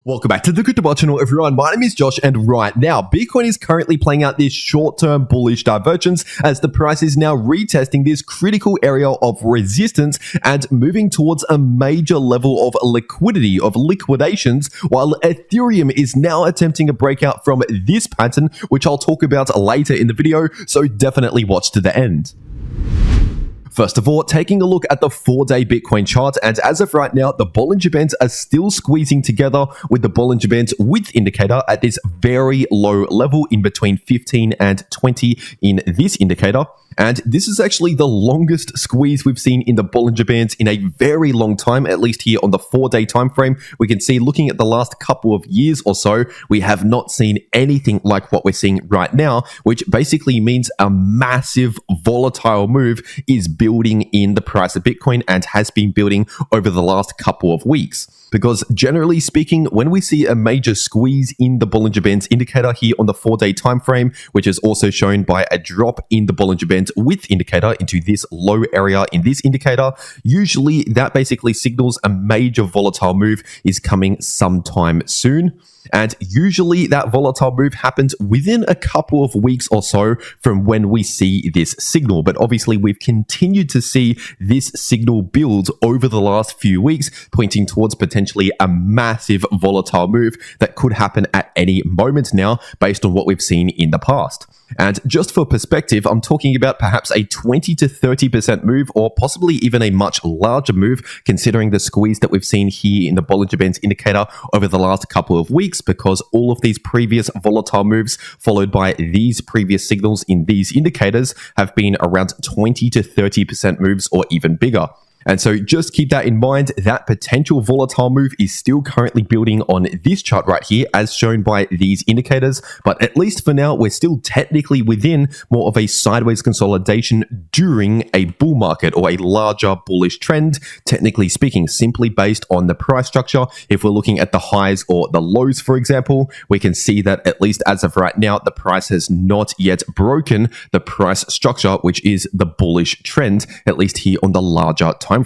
Welcome back to the Crypto World channel, everyone. My name is Josh, and right now, Bitcoin is currently playing out this short-term bullish divergence as the price is now retesting this critical area of resistance and moving towards a major level of liquidity, of liquidations, while Ethereum is now attempting a breakout from this pattern, which I'll talk about later in the video, so definitely watch to the end. First of all, taking a look at the 4-day Bitcoin chart, and as of right now, the Bollinger Bands are still squeezing together with the Bollinger Bands width indicator at this very low level in between 15 and 20 in this indicator. And this is actually the longest squeeze we've seen in the Bollinger Bands in a very long time, at least here on the 4-day time frame. We can see, looking at the last couple of years or so, we have not seen anything like what we're seeing right now, which basically means a massive volatile move is building in the price of Bitcoin and has been building over the last couple of weeks. Because generally speaking, when we see a major squeeze in the Bollinger Bands indicator here on the 4-day time frame, which is also shown by a drop in the Bollinger Bands width indicator into this low area in this indicator, usually that basically signals a major volatile move is coming sometime soon. And usually that volatile move happens within a couple of weeks or so from when we see this signal. But obviously we've continued to see this signal build over the last few weeks, pointing towards potentially a massive volatile move that could happen at any moment now based on what we've seen in the past. And just for perspective, I'm talking about perhaps a 20 to 30% move, or possibly even a much larger move, considering the squeeze that we've seen here in the Bollinger Bands indicator over the last couple of weeks, because all of these previous volatile moves followed by these previous signals in these indicators have been around 20 to 30% moves or even bigger. And so just keep that in mind. That potential volatile move is still currently building on this chart right here, as shown by these indicators. But at least for now, we're still technically within more of a sideways consolidation during a bull market or a larger bullish trend, technically speaking, simply based on the price structure. If we're looking at the highs or the lows, for example, we can see that at least as of right now, the price has not yet broken the price structure, which is the bullish trend, at least here on the larger timeframes.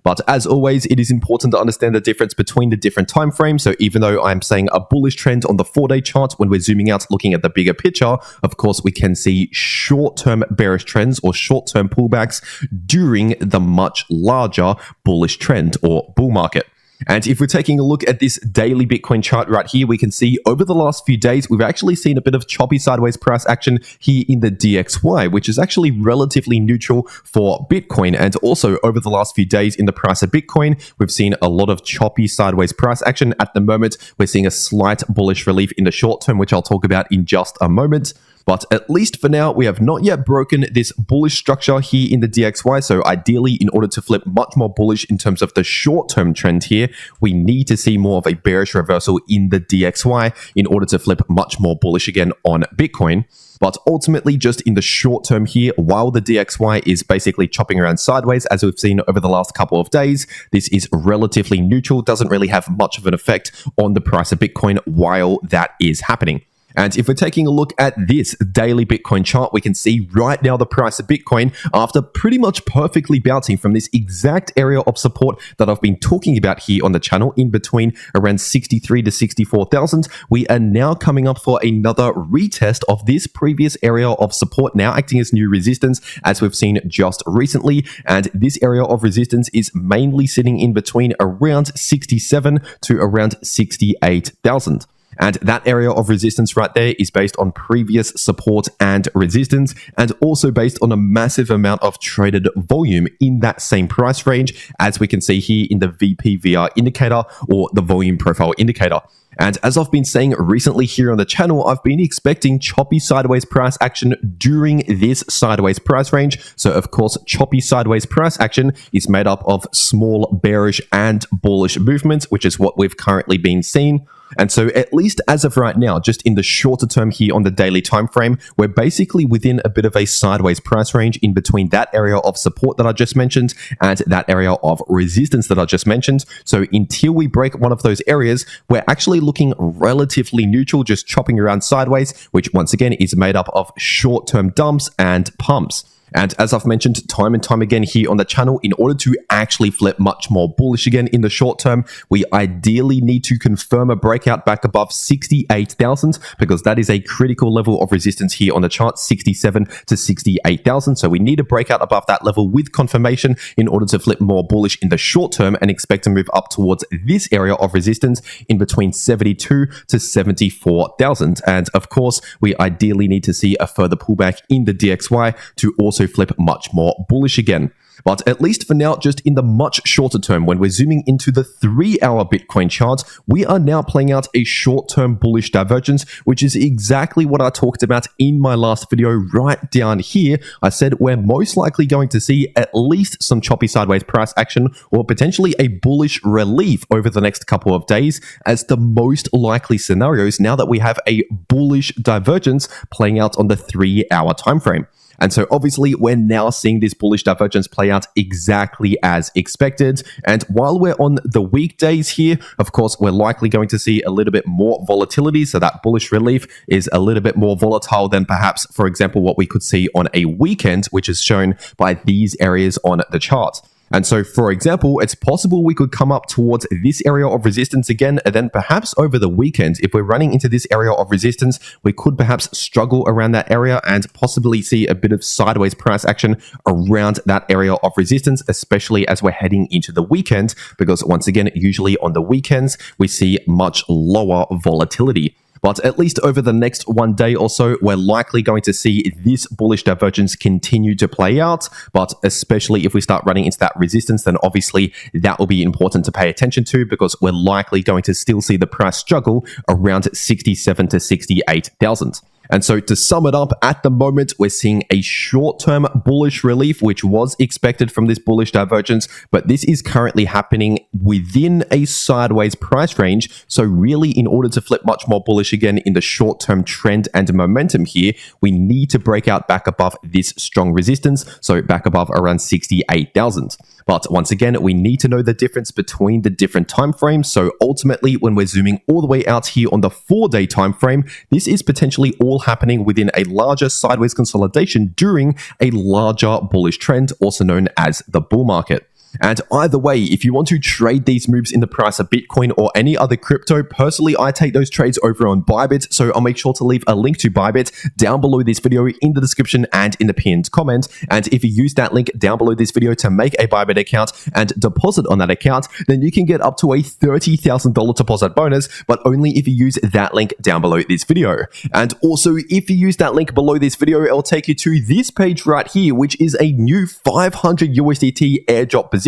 But as always, it is important to understand the difference between the different time frames. So even though I'm saying a bullish trend on the 4-day chart, when we're zooming out looking at the bigger picture, of course we can see short-term bearish trends or short-term pullbacks during the much larger bullish trend or bull market. And if we're taking a look at this daily Bitcoin chart right here, we can see over the last few days, we've actually seen a bit of choppy sideways price action here in the DXY, which is actually relatively neutral for Bitcoin. And also over the last few days in the price of Bitcoin, we've seen a lot of choppy sideways price action. At the moment, we're seeing a slight bullish relief in the short term, which I'll talk about in just a moment. But at least for now, we have not yet broken this bullish structure here in the DXY. So ideally, in order to flip much more bullish in terms of the short-term trend here, we need to see more of a bearish reversal in the DXY in order to flip much more bullish again on Bitcoin. But ultimately, just in the short term here, while the DXY is basically chopping around sideways, as we've seen over the last couple of days, this is relatively neutral, doesn't really have much of an effect on the price of Bitcoin while that is happening. And if we're taking a look at this daily Bitcoin chart, we can see right now the price of Bitcoin, after pretty much perfectly bouncing from this exact area of support that I've been talking about here on the channel, in between around 63 to 64,000, we are now coming up for another retest of this previous area of support, now acting as new resistance, as we've seen just recently. And this area of resistance is mainly sitting in between around 67 to around 68,000. And that area of resistance right there is based on previous support and resistance, and also based on a massive amount of traded volume in that same price range, as we can see here in the VPVR indicator or the volume profile indicator. And as I've been saying recently here on the channel, I've been expecting choppy sideways price action during this sideways price range. So of course, choppy sideways price action is made up of small bearish and bullish movements, which is what we've currently been seeing. And so at least as of right now, just in the shorter term here on the daily time frame, we're basically within a bit of a sideways price range in between that area of support that I just mentioned and that area of resistance that I just mentioned. So until we break one of those areas, we're actually looking relatively neutral, just chopping around sideways, which once again is made up of short-term dumps and pumps. And as I've mentioned time and time again here on the channel, in order to actually flip much more bullish again in the short term, we ideally need to confirm a breakout back above 68,000 because that is a critical level of resistance here on the chart, 67 to 68,000. So we need a breakout above that level with confirmation in order to flip more bullish in the short term and expect to move up towards this area of resistance in between 72 to 74,000. And of course, we ideally need to see a further pullback in the DXY to also flip much more bullish again. But at least for now, just in the much shorter term, when we're zooming into the 3-hour Bitcoin chart, we are now playing out a short-term bullish divergence, which is exactly what I talked about in my last video right down here. I said we're most likely going to see at least some choppy sideways price action or potentially a bullish relief over the next couple of days as the most likely scenarios now that we have a bullish divergence playing out on the 3-hour time frame. And so obviously we're now seeing this bullish divergence play out exactly as expected. And while we're on the weekdays here, of course, we're likely going to see a little bit more volatility. So that bullish relief is a little bit more volatile than perhaps, for example, what we could see on a weekend, which is shown by these areas on the chart. And so, for example, it's possible we could come up towards this area of resistance again, and then perhaps over the weekend, if we're running into this area of resistance, we could perhaps struggle around that area and possibly see a bit of sideways price action around that area of resistance, especially as we're heading into the weekend, because once again, usually on the weekends, we see much lower volatility. But at least over the next 1 day or so, we're likely going to see this bullish divergence continue to play out. But especially if we start running into that resistance, then obviously that will be important to pay attention to because we're likely going to still see the price struggle around 67 to 68,000. And so to sum it up, at the moment, we're seeing a short-term bullish relief, which was expected from this bullish divergence, but this is currently happening within a sideways price range. So really, in order to flip much more bullish again in the short-term trend and momentum here, we need to break out back above this strong resistance, so back above around 68,000. But once again, we need to know the difference between the different time frames. So ultimately, when we're zooming all the way out here on the 4-day time frame, this is potentially all happening within a larger sideways consolidation during a larger bullish trend, also known as the bull market. And either way, if you want to trade these moves in the price of Bitcoin or any other crypto, personally, I take those trades over on Bybit. So I'll make sure to leave a link to Bybit down below this video in the description and in the pinned comment. And if you use that link down below this video to make a Bybit account and deposit on that account, then you can get up to a $30,000 deposit bonus, but only if you use that link down below this video. And also, if you use that link below this video, it'll take you to this page right here, which is a new 500 USDT airdrop position,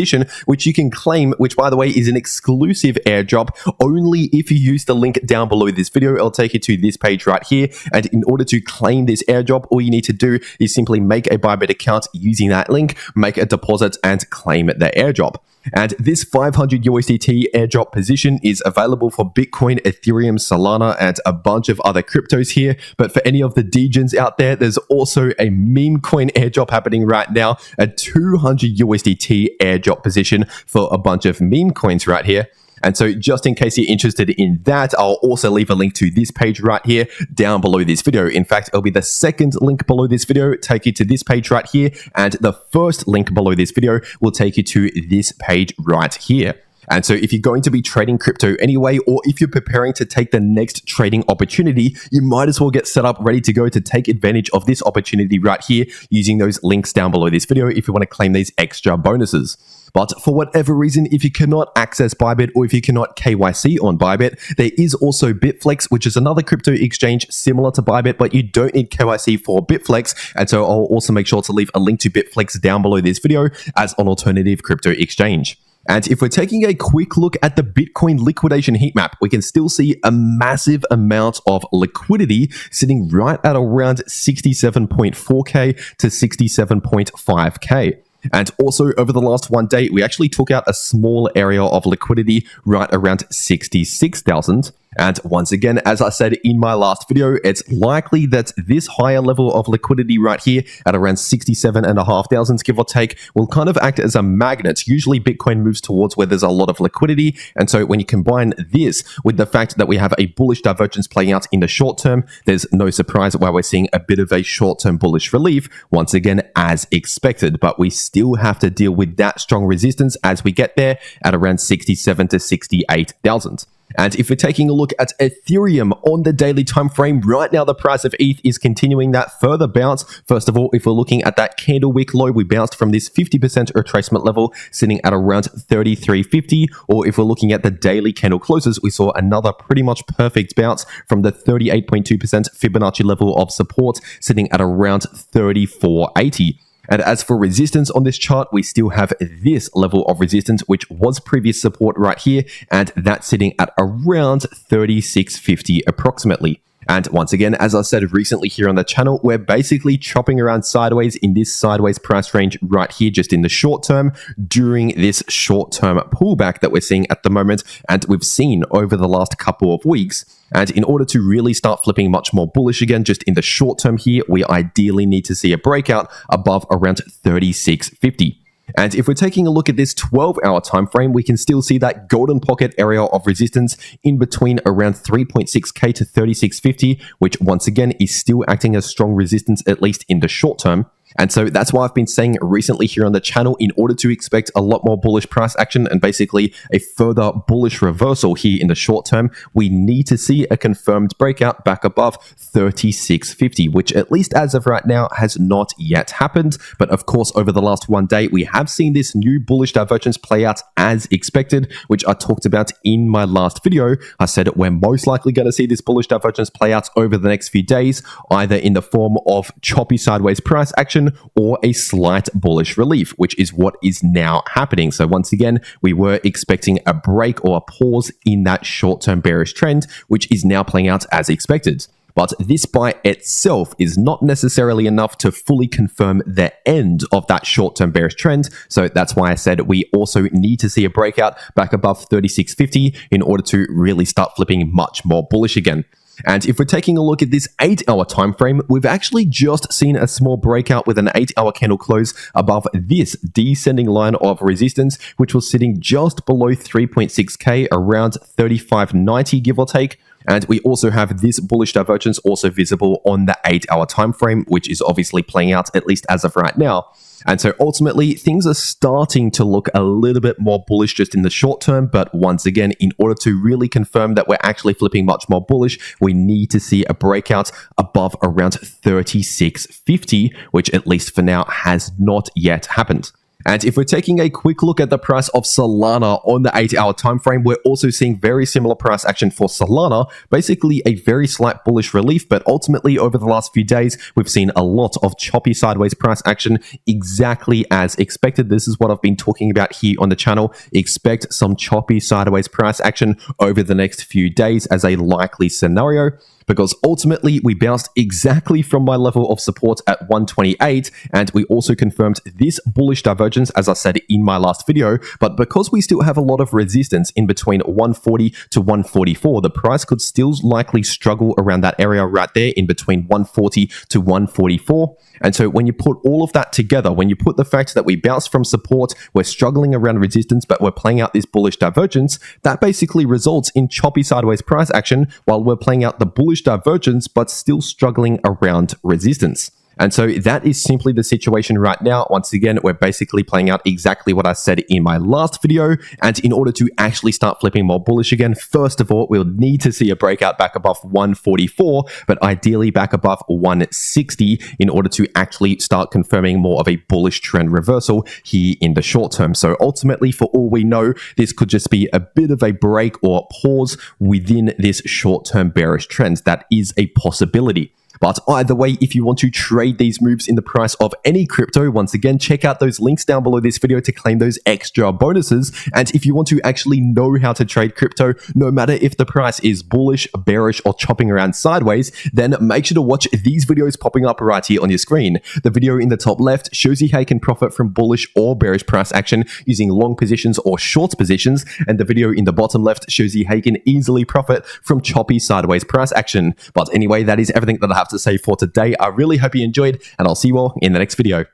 which you can claim, which by the way is an exclusive airdrop. Only if you use the link down below this video, it'll take you to this page right here. And in order to claim this airdrop, all you need to do is simply make a Bybit account using that link, make a deposit and claim the airdrop. And this 500 USDT airdrop position is available for Bitcoin, Ethereum, Solana, and a bunch of other cryptos here. But for any of the degens out there, there's also a meme coin airdrop happening right now, a 200 USDT airdrop position for a bunch of meme coins right here. And so just in case you're interested in that, I'll also leave a link to this page right here down below this video. In fact, it'll be the second link below this video, take you to this page right here. And the first link below this video will take you to this page right here. And so if you're going to be trading crypto anyway, or if you're preparing to take the next trading opportunity, you might as well get set up ready to go to take advantage of this opportunity right here using those links down below this video if you want to claim these extra bonuses. But for whatever reason, if you cannot access Bybit or if you cannot KYC on Bybit, there is also Bitflex, which is another crypto exchange similar to Bybit, but you don't need KYC for Bitflex. And so I'll also make sure to leave a link to Bitflex down below this video as an alternative crypto exchange. And if we're taking a quick look at the Bitcoin liquidation heat map, we can still see a massive amount of liquidity sitting right at around 67.4K to 67.5K. And also over the last 1 day, we actually took out a small area of liquidity right around 66,000. And once again, as I said in my last video, it's likely that this higher level of liquidity right here at around 67,500, give or take, will kind of act as a magnet. Usually Bitcoin moves towards where there's a lot of liquidity. And so when you combine this with the fact that we have a bullish divergence playing out in the short term, there's no surprise why we're seeing a bit of a short-term bullish relief, once again, as expected. But we still have to deal with that strong resistance as we get there at around 67 to 68,000. And if we're taking a look at Ethereum on the daily time frame, right now the price of ETH is continuing that further bounce. First of all, if we're looking at that candle wick low, we bounced from this 50% retracement level sitting at around 33.50. Or if we're looking at the daily candle closes, we saw another pretty much perfect bounce from the 38.2% Fibonacci level of support sitting at around 34.80. And as for resistance on this chart, we still have this level of resistance, which was previous support right here, and that's sitting at around 36.50 approximately. And once again, as I said recently here on the channel, we're basically chopping around sideways in this sideways price range right here, just in the short term, during this short-term pullback that we're seeing at the moment, and we've seen over the last couple of weeks. And in order to really start flipping much more bullish again, just in the short term here, we ideally need to see a breakout above around 36.50. And if we're taking a look at this 12-hour time frame, we can still see that golden pocket area of resistance in between around 3.6k to 36.50, which once again is still acting as strong resistance, at least in the short term. And so that's why I've been saying recently here on the channel, in order to expect a lot more bullish price action and basically a further bullish reversal here in the short term, we need to see a confirmed breakout back above 36.50, which at least as of right now has not yet happened. But of course, over the last one day, we have seen this new bullish divergence play out as expected, which I talked about in my last video. I said we're most likely going to see this bullish divergence play out over the next few days, either in the form of choppy sideways price action or a slight bullish relief, which is what is now happening. So once again, we were expecting a break or a pause in that short-term bearish trend, which is now playing out as expected. But this by itself is not necessarily enough to fully confirm the end of that short-term bearish trend. So that's why I said we also need to see a breakout back above 36.50 in order to really start flipping much more bullish again. And if we're taking a look at this 8-hour time frame, we've actually just seen a small breakout with an 8-hour candle close above this descending line of resistance, which was sitting just below 3.6k, around 35.90, give or take. And we also have this bullish divergence also visible on the 8-hour time frame, which is obviously playing out at least as of right now. And so ultimately, things are starting to look a little bit more bullish just in the short term. But once again, in order to really confirm that we're actually flipping much more bullish, we need to see a breakout above around 36.50, which at least for now has not yet happened. And if we're taking a quick look at the price of Solana on the 8-hour time frame, we're also seeing very similar price action for Solana, basically a very slight bullish relief, but ultimately over the last few days, we've seen a lot of choppy sideways price action exactly as expected. This is what I've been talking about here on the channel. Expect some choppy sideways price action over the next few days as a likely scenario, because ultimately we bounced exactly from my level of support at 128, and we also confirmed this bullish divergence, as I said in my last video. But because we still have a lot of resistance in between 140 to 144, the price could still likely struggle around that area right there in between 140 to 144. And so when you put all of that together, when you put the fact that we bounced from support, we're struggling around resistance, but we're playing out this bullish divergence, that basically results in choppy sideways price action while we're playing out the bullish divergence, but still struggling around resistance. And so that is simply the situation right now. Once again, we're basically playing out exactly what I said in my last video. And in order to actually start flipping more bullish again, first of all, we'll need to see a breakout back above 144, but ideally back above 160 in order to actually start confirming more of a bullish trend reversal here in the short term. So ultimately, for all we know, this could just be a bit of a break or pause within this short-term bearish trend. That is a possibility. But either way, if you want to trade these moves in the price of any crypto, once again, check out those links down below this video to claim those extra bonuses. And if you want to actually know how to trade crypto, no matter if the price is bullish, bearish, or chopping around sideways, then make sure to watch these videos popping up right here on your screen. The video in the top left shows you how you can profit from bullish or bearish price action using long positions or short positions, and the video in the bottom left shows you how you can easily profit from choppy sideways price action. But anyway, that is everything that I have to say for today. I really hope you enjoyed, and I'll see you all in the next video.